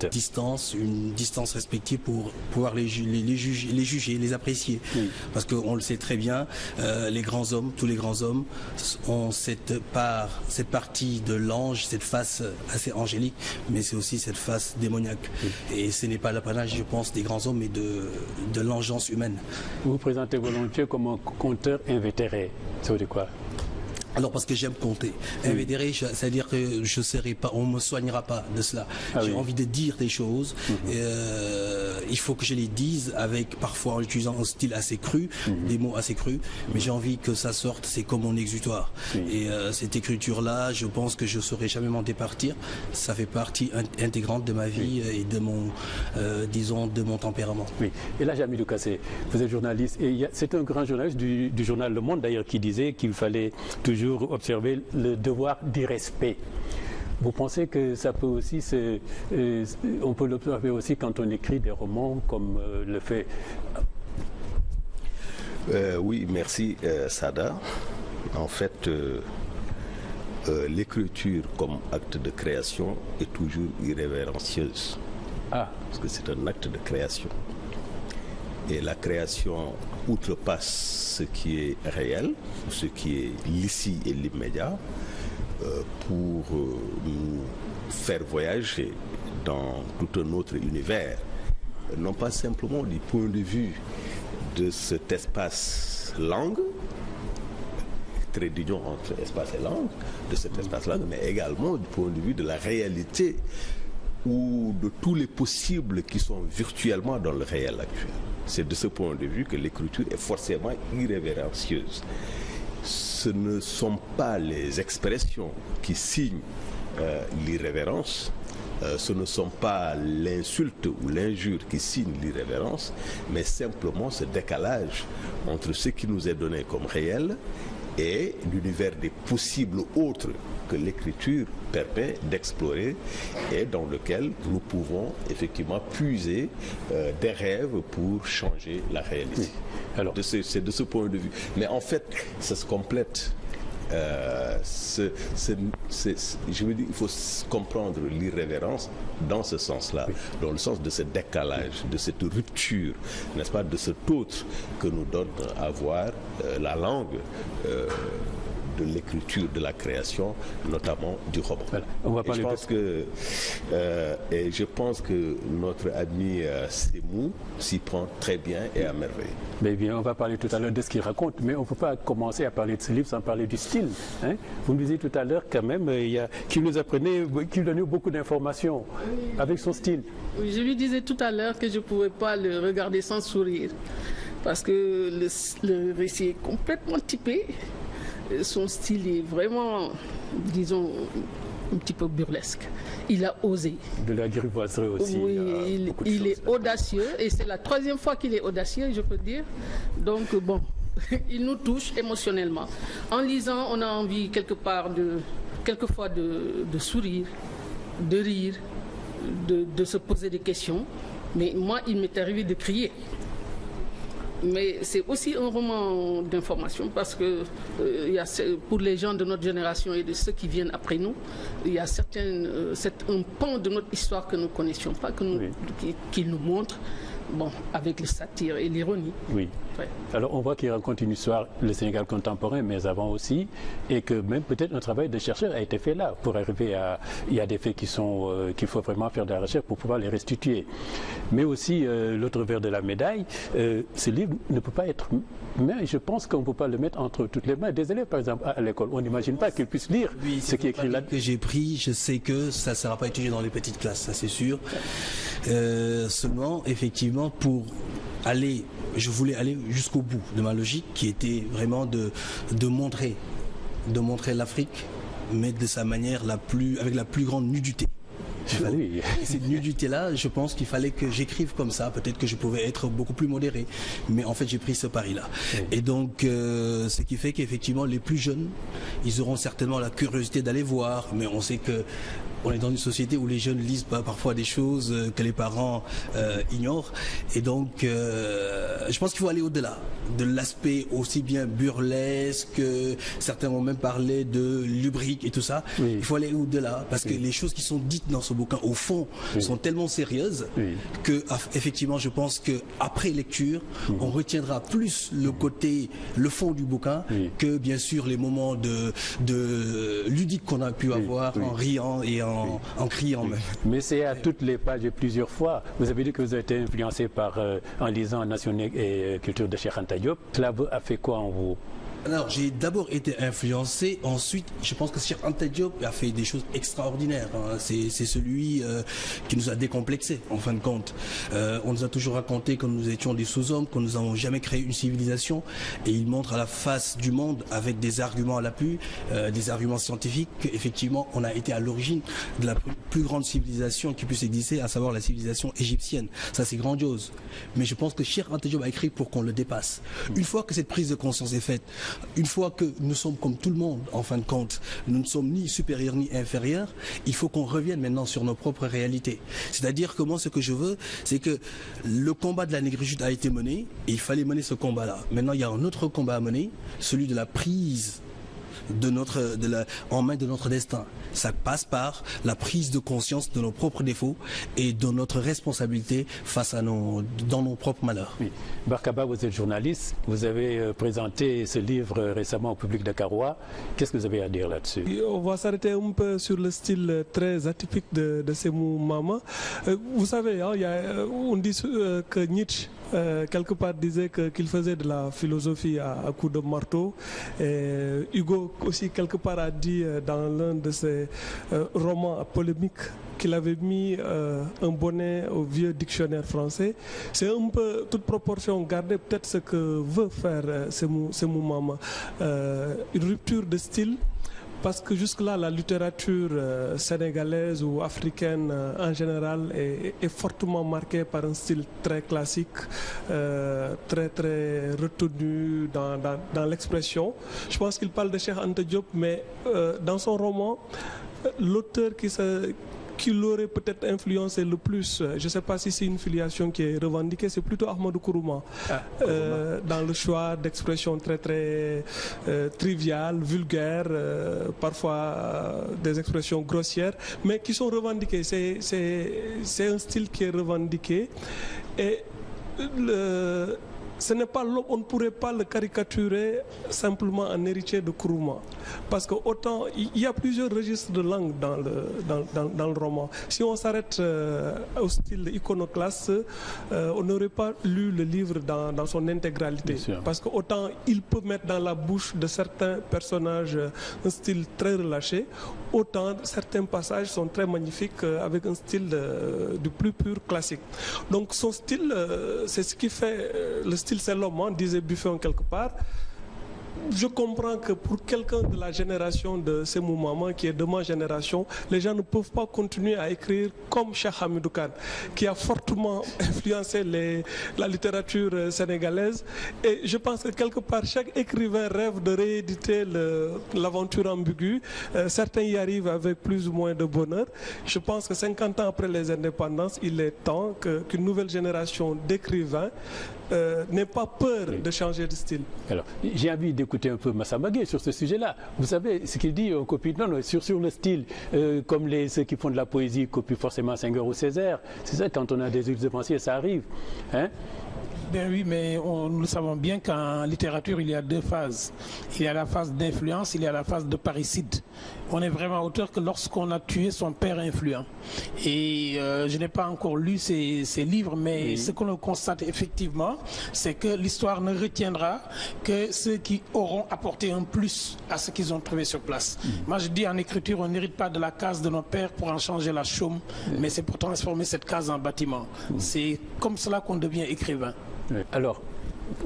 Une distance respective pour pouvoir les juger, les apprécier. Oui. Parce qu'on le sait très bien, les grands hommes, tous les grands hommes ont cette partie de l'ange, cette face assez angélique, mais c'est aussi cette face démoniaque. Oui. Et ce n'est pas l'apanage, je pense, des grands hommes, mais de l'engeance humaine. Vous vous présentez volontiers comme un conteur invétéré. Ça veut dire quoi? Alors parce que j'aime compter. Invétéré, c'est-à-dire que je serai pas, on me soignera pas de cela. J'ai envie de dire des choses. Il faut que je les dise avec parfois en utilisant un style assez cru, des mots assez crus. Mais j'ai envie que ça sorte. C'est comme mon exutoire. Et cette écriture-là, je pense que je ne saurais jamais m'en départir. Ça fait partie intégrante de ma vie et de mon, disons, de mon tempérament. Oui. Et là, Jamil Doukassé, vous êtes journaliste. Et c'est un grand journaliste du journal Le Monde d'ailleurs qui disait qu'il fallait toujours observer le devoir d'irrespect. Vous pensez que ça peut aussi on peut l'observer aussi quand on écrit des romans comme le fait... Oui, merci Sada. En fait, l'écriture comme acte de création est toujours irrévérencieuse. Parce que c'est un acte de création. Et la création outrepasse ce qui est réel, ce qui est l'ici et l'immédiat, pour nous faire voyager dans tout un autre univers. Non pas simplement du point de vue de cet espace langue, très d'union entre espace et langue, de cet espace langue, mais également du point de vue de la réalité ou de tous les possibles qui sont virtuellement dans le réel actuel. C'est de ce point de vue que l'écriture est forcément irrévérencieuse. Ce ne sont pas les expressions qui signent l'irrévérence, ce ne sont pas l'insulte ou l'injure qui signent l'irrévérence, mais simplement ce décalage entre ce qui nous est donné comme réel et l'univers des possibles autres que l'écriture permet d'explorer et dans lequel nous pouvons effectivement puiser des rêves pour changer la réalité. Oui. Alors, c'est de ce point de vue. Mais en fait, ça se complète. Je veux dire, il faut comprendre l'irrévérence dans ce sens-là, dans le sens de ce décalage, de cette rupture, n'est-ce pas, de cet autre que nous donne à voir la langue de l'écriture, de la création, notamment du roman. Voilà. On va parler je pense que notre ami Sémou s'y prend très bien et à merveille. Mais bien, on va parler tout à l'heure de ce qu'il raconte, mais on ne peut pas commencer à parler de ce livre sans parler du style. Hein? Vous me disiez tout à l'heure quand même qu'il nous apprenait, qu'il donnait beaucoup d'informations avec son style. Oui, je lui disais tout à l'heure que je ne pouvais pas le regarder sans sourire, parce que le récit est complètement typé. Son style est vraiment, disons, un petit peu burlesque. Il a osé. De la grivoiserie aussi. Oui, il est audacieux et c'est la troisième fois qu'il est audacieux, je peux dire. Donc, bon, il nous touche émotionnellement. En lisant, on a envie quelquefois de sourire, de rire, de se poser des questions. Mais moi, il m'est arrivé de crier. Mais c'est aussi un roman d'information parce que pour les gens de notre génération et de ceux qui viennent après nous, il y a un pan de notre histoire que nous ne connaissions pas, qu'il nous montre, bon, avec le satire et l'ironie. Oui. Ouais. Alors on voit qu'il raconte une histoire, le Sénégal contemporain, mais avant aussi, et que même peut-être un travail de chercheur a été fait là pour arriver à... Il y a des faits qu'il faut vraiment faire de la recherche pour pouvoir les restituer. Mais aussi, l'autre vers de la médaille, ce livre ne peut pas être... Mais je pense qu'on ne peut pas le mettre entre toutes les mains des élèves, par exemple, à l'école. On n'imagine pas qu'ils puissent lire ce qui est écrit là. Que j'ai pris, je sais que ça ne sera pas étudié dans les petites classes, ça c'est sûr. Seulement, effectivement, je voulais aller jusqu'au bout de ma logique qui était vraiment de montrer l'Afrique, mais de sa manière avec la plus grande nudité. Oui. Et cette nudité-là, je pense qu'il fallait que j'écrive comme ça. Peut-être que je pouvais être beaucoup plus modéré. Mais en fait, j'ai pris ce pari-là. Oui. Et donc, ce qui fait qu'effectivement, les plus jeunes, ils auront certainement la curiosité d'aller voir. Mais on sait que on est dans une société où les jeunes lisent parfois des choses que les parents ignorent. Et donc, je pense qu'il faut aller au-delà de l'aspect aussi bien burlesque, certains ont même parlé de lubrique et tout ça. Il faut aller au-delà parce que les choses qui sont dites dans ce bouquin, au fond, sont tellement sérieuses que, effectivement, je pense qu'après lecture, on retiendra plus le fond du bouquin que, bien sûr, les moments de ludique qu'on a pu avoir en riant et en criant même. Mais c'est à toutes les pages et plusieurs fois. Vous avez dit que vous avez été influencé en lisant Nation et culture de Cheikh Anta Diop. Cela a fait quoi en vous? Alors, j'ai d'abord été influencé, ensuite, je pense que Cheikh Anta Diop a fait des choses extraordinaires. Hein. C'est celui qui nous a décomplexés, en fin de compte. On nous a toujours raconté que nous étions des sous-hommes, que nous n'avons jamais créé une civilisation, et il montre à la face du monde, avec des arguments à l'appui, des arguments scientifiques, qu'effectivement, on a été à l'origine de la plus grande civilisation qui puisse exister, à savoir la civilisation égyptienne. Ça, c'est grandiose. Mais je pense que Cheikh Anta Diop a écrit pour qu'on le dépasse. Une fois que cette prise de conscience est faite, une fois que nous sommes comme tout le monde, en fin de compte, nous ne sommes ni supérieurs ni inférieurs, il faut qu'on revienne maintenant sur nos propres réalités. C'est-à-dire que moi, ce que je veux, c'est que le combat de la négritude a été mené et il fallait mener ce combat-là. Maintenant, il y a un autre combat à mener, celui de la prise en main de notre destin. Ça passe par la prise de conscience de nos propres défauts et de notre responsabilité dans nos propres malheurs. Oui. Barkaba, vous êtes journaliste, vous avez présenté ce livre récemment au public dakarois. Qu'est-ce que vous avez à dire là-dessus? On va s'arrêter un peu sur le style très atypique de Semou Mama. Vous savez, hein, on dit que Nietzsche quelque part disait qu'il faisait de la philosophie à coups de marteau. Et Hugo aussi quelque part a dit dans l'un de ses romans polémiques qu'il avait mis un bonnet au vieux dictionnaire français. C'est un peu, toute proportion gardée, peut-être ce que veut faire Semou Mama. Une rupture de style. Parce que jusque-là, la littérature sénégalaise ou africaine en général est fortement marquée par un style très classique, très très retenu dans l'expression. Je pense qu'il parle de Cheikh Anta Diop, mais dans son roman, l'auteur qui l'aurait peut-être influencé le plus, je ne sais pas si c'est une filiation qui est revendiquée, c'est plutôt Ahmadou Kourouma. Dans le choix d'expressions très très triviales, vulgaires, parfois des expressions grossières, mais qui sont revendiquées. C'est un style qui est revendiqué. Et on ne pourrait pas le caricaturer simplement en héritier de Kourouma. Parce que autant, il y a plusieurs registres de langue dans le roman. Si on s'arrête au style iconoclaste, on n'aurait pas lu le livre dans son intégralité. Parce que autant il peut mettre dans la bouche de certains personnages un style très relâché, autant certains passages sont très magnifiques avec un style du plus pur classique. Donc son style, c'est ce qui fait le style, c'est l'homme, hein, disait Buffon quelque part. Je comprends que pour quelqu'un de la génération de Semou Mama, qui est de ma génération, les gens ne peuvent pas continuer à écrire comme Cheikh Hamidou Kane, qui a fortement influencé la littérature sénégalaise. Et je pense que quelque part, chaque écrivain rêve de rééditer l'aventure ambiguë. Certains y arrivent avec plus ou moins de bonheur. Je pense que 50 ans après les indépendances, il est temps qu'une nouvelle génération d'écrivains n'ait pas peur de changer de style. Alors, j'ai envie d'écouter un peu Massa Magué sur ce sujet-là. Vous savez, ce qu'il dit, on copie, non, sur le style, comme ceux qui font de la poésie copient forcément Senghor ou Césaire. C'est ça, quand on a des devanciers, ça arrive. Hein? Ben oui, mais nous le savons bien qu'en littérature, il y a deux phases. Il y a la phase d'influence, il y a la phase de parricide. On est vraiment auteur que lorsqu'on a tué son père influent. Et je n'ai pas encore lu ces livres, mais ce qu'on constate effectivement, c'est que l'histoire ne retiendra que ceux qui auront apporté un plus à ce qu'ils ont trouvé sur place. Moi, je dis en écriture, on n'hérite pas de la case de nos pères pour en changer la chaume, mais c'est pour transformer cette case en bâtiment. C'est comme cela qu'on devient écrivain. Alors,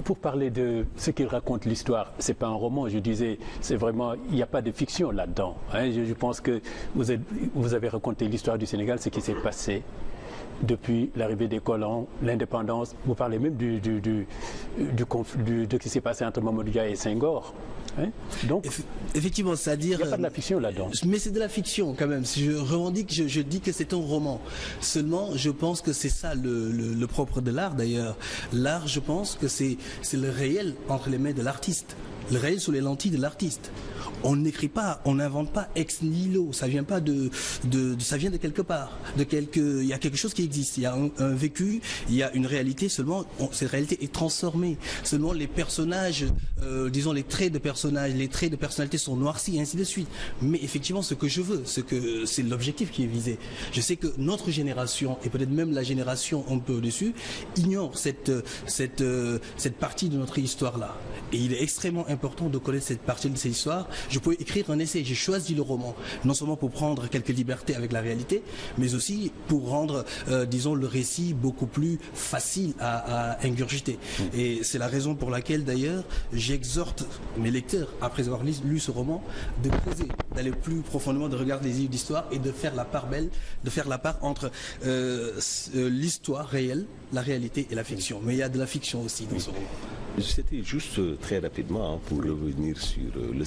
pour parler de ce qu'il raconte l'histoire, c'est pas un roman, je disais, c'est vraiment, il n'y a pas de fiction là-dedans. Hein. Je pense que vous avez raconté l'histoire du Sénégal, ce qui s'est passé. depuis l'arrivée des colons, l'indépendance. Vous parlez même de ce qui s'est passé entre Mamadou Dia et Senghor. Hein? Donc, effectivement, c'est-à-dire... Il n'y a pas de la fiction là-dedans. Mais c'est de la fiction quand même. Si je revendique, je dis que c'est un roman. Seulement, je pense que c'est ça le propre de l'art d'ailleurs. L'art, je pense que c'est le réel entre les mains de l'artiste. Le réel sous les lentilles de l'artiste. On n'écrit pas, on n'invente pas ex nihilo. Ça vient pas ça vient de quelque part. Il y a quelque chose qui existe. Il y a un vécu, il y a une réalité. Seulement, cette réalité est transformée. Seulement, les personnages, disons les traits de personnages, les traits de personnalité sont noircis et ainsi de suite. Mais effectivement, ce que je veux, c'est l'objectif qui est visé. Je sais que notre génération et peut-être même la génération un peu au-dessus ignore cette partie de notre histoire là. Et il est extrêmement important de connaître cette partie de cette histoire. Je pouvais écrire un essai, j'ai choisi le roman, non seulement pour prendre quelques libertés avec la réalité, mais aussi pour rendre, disons, le récit beaucoup plus facile à ingurgiter. Et c'est la raison pour laquelle, d'ailleurs, j'exhorte mes lecteurs, après avoir lu ce roman, de creuser, d'aller plus profondément, de regarder les livres d'histoire et de faire la part belle, de faire la part entre l'histoire réelle, la réalité et la fiction. Mais il y a de la fiction aussi dans ce roman. C'était juste très rapidement pour revenir sur le